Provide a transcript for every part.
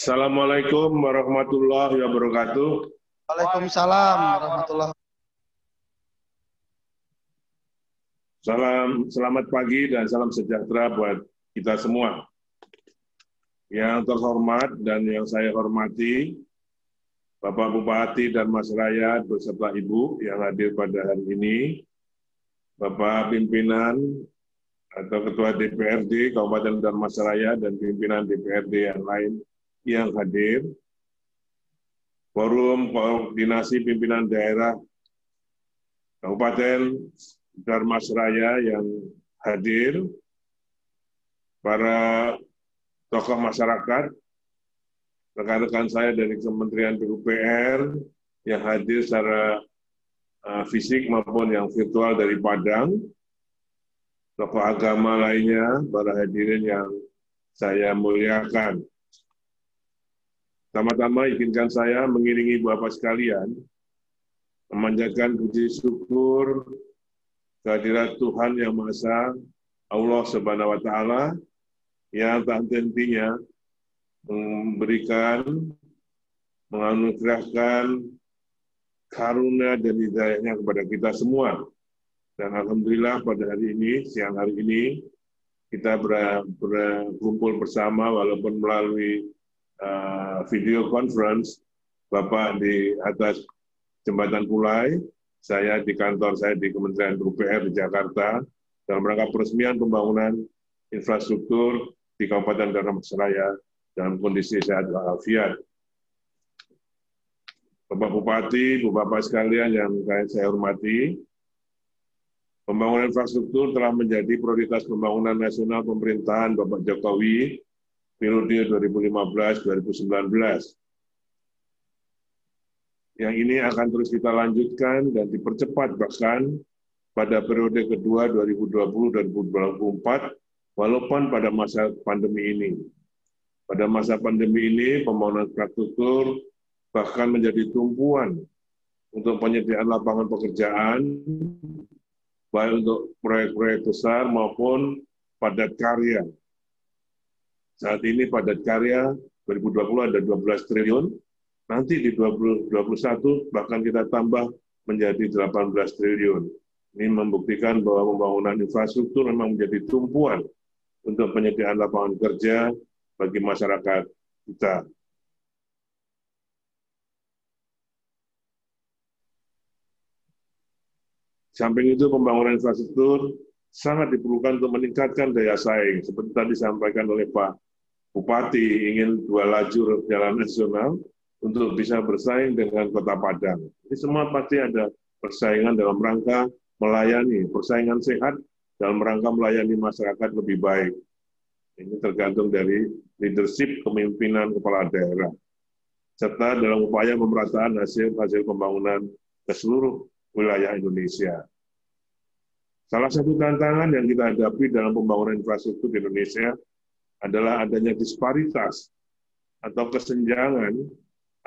Assalamualaikum warahmatullahi wabarakatuh. Waalaikumsalam warahmatullahi Selamat pagi dan salam sejahtera buat kita semua. Yang terhormat dan yang saya hormati, Bapak Bupati dan Mas Rakyat beserta Ibu yang hadir pada hari ini, Bapak Pimpinan atau Ketua DPRD Kabupaten dan Mas Rakyat dan pimpinan DPRD yang lain yang hadir, Forum Koordinasi Pimpinan Daerah Kabupaten Dharmasraya yang hadir, para tokoh masyarakat, rekan-rekan saya dari Kementerian PUPR yang hadir secara fisik maupun yang virtual dari Padang, tokoh agama lainnya, para hadirin yang saya muliakan. Pertama-tama izinkan saya mengiringi Bapak sekalian, memanjatkan puji syukur kehadirat Tuhan Yang Maha Esa, Allah Subhanahu wa Ta'ala, yang tak hentinya memberikan, menganugerahkan karunia dan hidayahnya kepada kita semua. Dan alhamdulillah pada hari ini, siang hari ini, kita berkumpul bersama walaupun melalui video conference, Bapak di atas Jembatan Kulai, saya di kantor saya di Kementerian PUPR di Jakarta, dalam rangka peresmian pembangunan infrastruktur di Kabupaten Dharmasraya dalam kondisi sehat walafiat. Bapak Bupati, Bapak sekalian yang saya hormati, pembangunan infrastruktur telah menjadi prioritas pembangunan nasional pemerintahan Bapak Jokowi periode 2015-2019. Yang ini akan terus kita lanjutkan dan dipercepat bahkan pada periode kedua 2020-2024, walaupun pada masa pandemi ini. Pada masa pandemi ini, pembangunan infrastruktur bahkan menjadi tumpuan untuk penyediaan lapangan pekerjaan, baik untuk proyek-proyek besar maupun padat karya. Saat ini padat karya 2020 ada 12 triliun, nanti di 2021 bahkan kita tambah menjadi 18 triliun. Ini membuktikan bahwa pembangunan infrastruktur memang menjadi tumpuan untuk penyediaan lapangan kerja bagi masyarakat kita. Samping itu, pembangunan infrastruktur sangat diperlukan untuk meningkatkan daya saing. Seperti tadi disampaikan oleh Pak Bupati, ingin 2 lajur jalan nasional untuk bisa bersaing dengan Kota Padang. Ini semua pasti ada persaingan dalam rangka melayani, persaingan sehat dalam rangka melayani masyarakat lebih baik. Ini tergantung dari leadership kepemimpinan kepala daerah, serta dalam upaya pemerataan hasil pembangunan ke seluruh wilayah Indonesia. Salah satu tantangan yang kita hadapi dalam pembangunan infrastruktur di Indonesia adalah adanya disparitas atau kesenjangan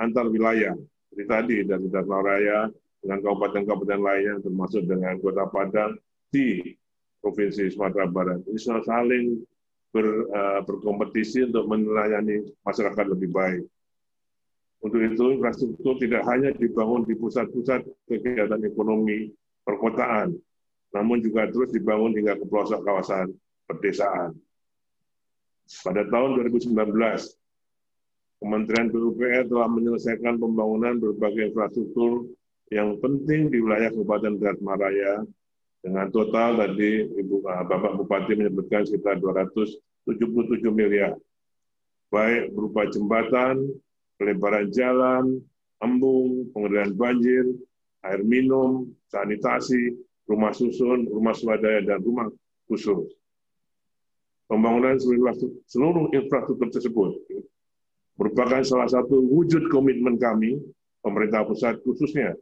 antar wilayah. Seperti tadi dari Dharmasraya dengan kabupaten-kabupaten lainnya, termasuk dengan Kota Padang di Provinsi Sumatera Barat. Ini saling berkompetisi untuk melayani masyarakat lebih baik. Untuk itu, infrastruktur tidak hanya dibangun di pusat-pusat kegiatan ekonomi perkotaan, namun juga terus dibangun hingga ke pelosok kawasan pedesaan. Pada tahun 2019, Kementerian PUPR telah menyelesaikan pembangunan berbagai infrastruktur yang penting di wilayah Kabupaten Dharmasraya dengan total tadi Bapak Bupati menyebutkan sekitar 277 miliar, baik berupa jembatan, pelebaran jalan, embung, pengendalian banjir, air minum, sanitasi, rumah susun, rumah swadaya, dan rumah khusus. Pembangunan seluruh infrastruktur tersebut merupakan salah satu wujud komitmen kami, pemerintah pusat khususnya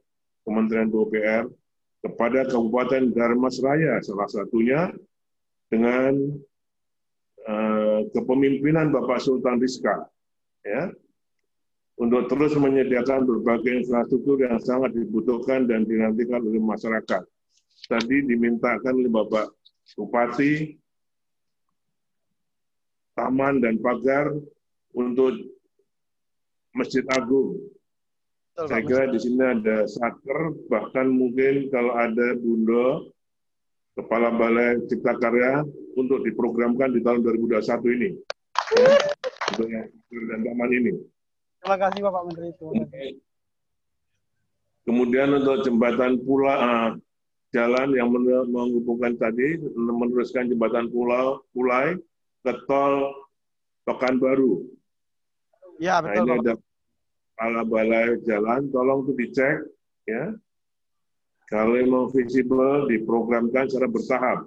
Kementerian PUPR, kepada Kabupaten Dharmasraya, salah satunya dengan kepemimpinan Bapak Sultan Rizka, ya, untuk terus menyediakan berbagai infrastruktur yang sangat dibutuhkan dan dinantikan oleh masyarakat. Tadi dimintakan oleh Bapak Bupati taman dan pagar untuk Masjid Agung. Saya kira di sini ada satker, bahkan mungkin kalau ada Bundo, Kepala Balai Cipta Karya, untuk diprogramkan di tahun 2021 ini. Ya, untuk yang dan taman ini. Terima kasih Bapak Menteri. Kemudian untuk jembatan jalan yang menghubungkan tadi, meneruskan jembatan Pulai ke tol Pekanbaru. Ya, betul, ini Bapak. ada kepala balai jalan, tolong itu dicek, ya. Kalau memang visible, diprogramkan secara bertahap,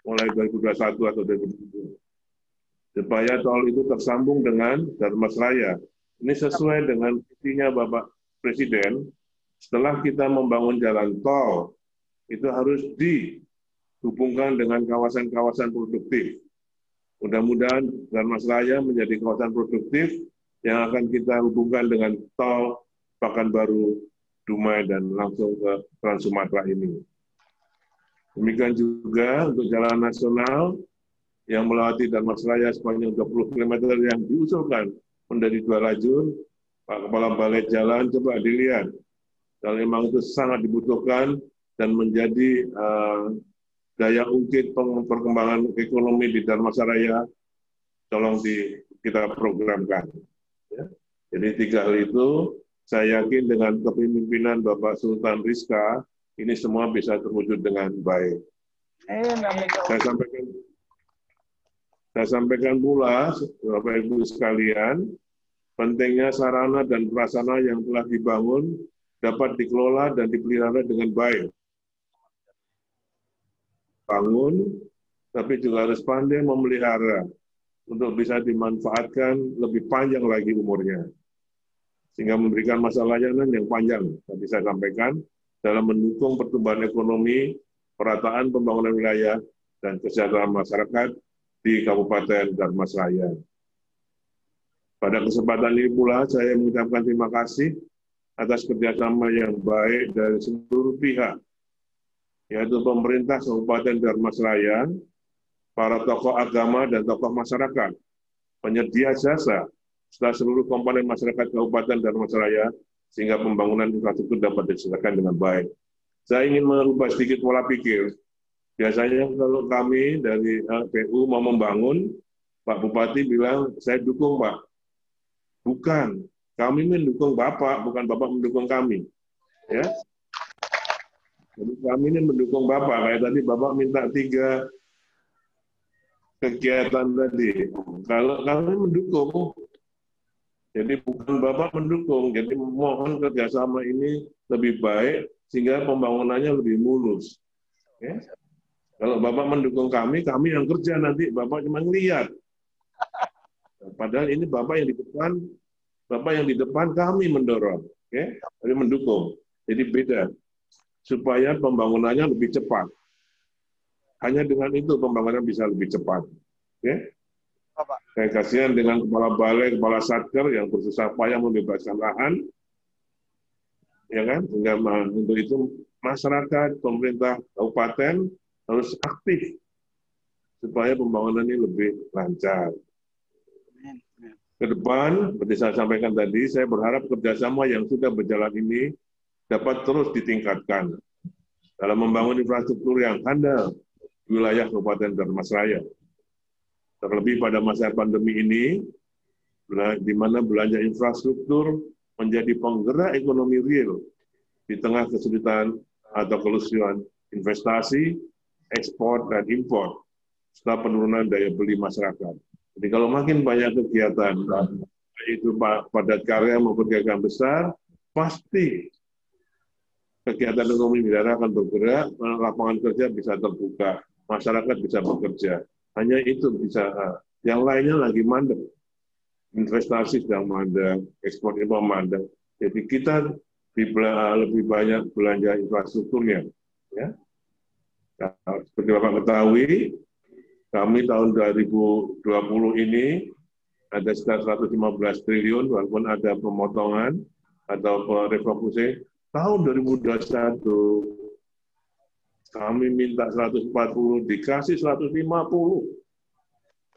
mulai 2021 atau 2020. Supaya tol itu tersambung dengan Darmasraya. Ini sesuai dengan visinya Bapak Presiden, setelah kita membangun jalan tol, itu harus dihubungkan dengan kawasan-kawasan produktif. Mudah-mudahan Darmasraya menjadi kawasan produktif yang akan kita hubungkan dengan tol Pekanbaru, Dumai, dan langsung ke Trans Sumatera ini. Demikian juga untuk jalan nasional yang melewati Darmasraya sepanjang 20 km yang diusulkan menjadi 2 lajur. Pak Kepala Balai Jalan, coba dilihat. Kalau memang itu sangat dibutuhkan dan menjadi daya ungkit perkembangan ekonomi di Darmasraya, tolong kita programkan. Ya. Jadi 3 hal itu, saya yakin dengan kepemimpinan Bapak Sultan Rizka, ini semua bisa terwujud dengan baik. Saya sampaikan pula, Bapak Ibu sekalian, pentingnya sarana dan prasarana yang telah dibangun dapat dikelola dan dipelihara dengan baik. Bangun, tapi juga harus pandai memelihara untuk bisa dimanfaatkan lebih panjang lagi umurnya. Sehingga memberikan masa layanan yang panjang, tadi saya sampaikan, dalam mendukung pertumbuhan ekonomi, perataan pembangunan wilayah, dan kesejahteraan masyarakat di Kabupaten Darmasraya. Pada kesempatan ini pula, saya mengucapkan terima kasih atas kerjasama yang baik dari seluruh pihak, yaitu pemerintah Kabupaten Darmasraya, para tokoh agama dan tokoh masyarakat, penyedia jasa, serta seluruh komponen masyarakat Kabupaten Darmasraya, sehingga pembangunan infrastruktur dapat diselesaikan dengan baik. Saya ingin merubah sedikit pola pikir. Biasanya kalau kami dari PU mau membangun, Pak Bupati bilang, saya dukung Pak. Bukan, kami mendukung Bapak, bukan Bapak mendukung kami. Ya. Jadi kami ini mendukung Bapak, kayak tadi Bapak minta 3 kegiatan tadi. Kalau kami mendukung, jadi bukan Bapak mendukung, jadi mohon kerjasama ini lebih baik, sehingga pembangunannya lebih mulus. Ya. Kalau Bapak mendukung kami yang kerja nanti, Bapak cuma ngelihat. Padahal ini Bapak yang di depan kami mendorong, okay? Kami mendukung. Jadi beda, supaya pembangunannya lebih cepat. Hanya dengan itu pembangunan bisa lebih cepat. Okay? Saya kasihan dengan kepala balai, kepala satker yang bersusah payah membebaskan lahan, ya kan? Sehingga untuk itu masyarakat, pemerintah kabupaten harus aktif supaya pembangunan ini lebih lancar. Ke depan, seperti saya sampaikan tadi, saya berharap kerjasama yang sudah berjalan ini dapat terus ditingkatkan dalam membangun infrastruktur yang handal di wilayah Kabupaten Darmasraya. Terlebih pada masa pandemi ini, di mana belanja infrastruktur menjadi penggerak ekonomi real di tengah kesulitan atau kelusuan investasi, ekspor, dan impor, serta penurunan daya beli masyarakat. Jadi kalau makin banyak kegiatan, itu padat karya maupun kegiatan besar, pasti kegiatan ekonomi daerah akan bergerak, lapangan kerja bisa terbuka, masyarakat bisa bekerja. Hanya itu bisa, yang lainnya lagi mandek. Investasi sedang mandek, ekspor impor mandek. Jadi kita lebih banyak belanja infrastrukturnya. Ya. Nah, seperti Bapak ketahui, kami tahun 2020 ini ada sekitar 115 triliun, walaupun ada pemotongan atau refocusing. Tahun 2021, kami minta 140, dikasih 150.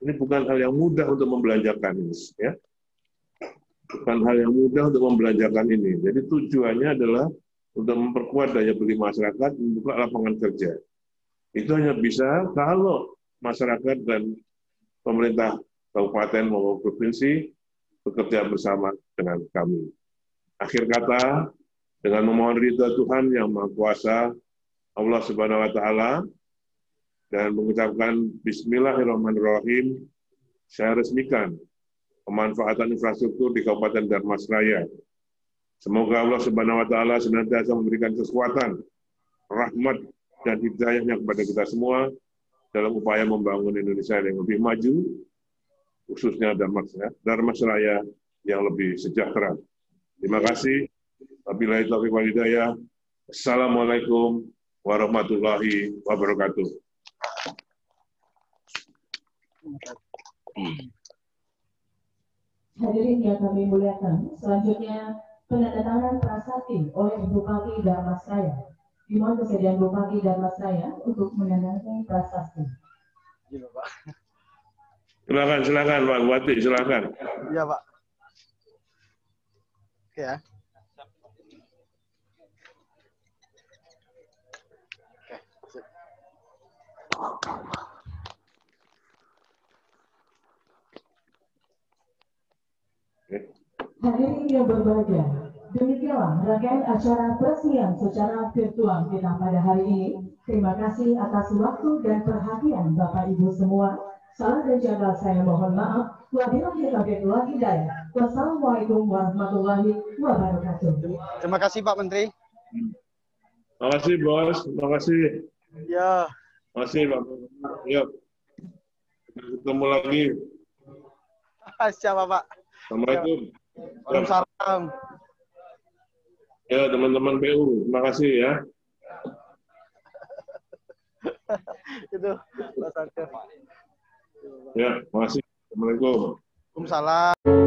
Ini bukan hal yang mudah untuk membelanjakan ini. Ya. bukan hal yang mudah untuk membelanjakan ini. Jadi tujuannya adalah untuk memperkuat daya beli masyarakat, membuka lapangan kerja. Itu hanya bisa kalau masyarakat dan pemerintah kabupaten maupun provinsi bekerja bersama dengan kami. Akhir kata, dengan memohon ridha Tuhan yang Maha Kuasa, Allah Subhanahu wa Ta'ala, dan mengucapkan Bismillahirrahmanirrahim, saya resmikan pemanfaatan infrastruktur di Kabupaten Darmasraya. Semoga Allah Subhanahu wa Ta'ala senantiasa memberikan kekuatan, rahmat, dan hidayahnya kepada kita semua dalam upaya membangun Indonesia yang lebih maju, khususnya Darmasraya yang lebih sejahtera. Terima kasih. Wabillahi taufiq wal hidayah. Assalamualaikum warahmatullahi wabarakatuh. Hadirin yang kami muliakan, selanjutnya penandatanganan prasasti oleh Bupati Darmasraya. Dimohon kesediaan Bupati Darmasraya untuk menandatangani prasasti. Silakan Pak Bupati, silakan. Iya Pak. Oke ya. Hadirin yang berbahagia, demikianlah rangkaian acara peresmian secara virtual kita pada hari ini. Terima kasih atas waktu dan perhatian Bapak Ibu semua. Salah dan jaga saya mohon maaf. Wabillahi taufiq wal hidayah. Wassalamualaikum warahmatullahi wabarakatuh. Terima kasih Pak Menteri. Terima kasih Bos, terima kasih. Ya. Terima kasih Pak. Yuk. Ketemu lagi. Siapa Pak? Assalamualaikum. Waalaikumsalam. Ya teman-teman PU, terima kasih ya. Itu Pak Sanker. Ya, terima kasih. Assalamualaikum. Waalaikumsalam.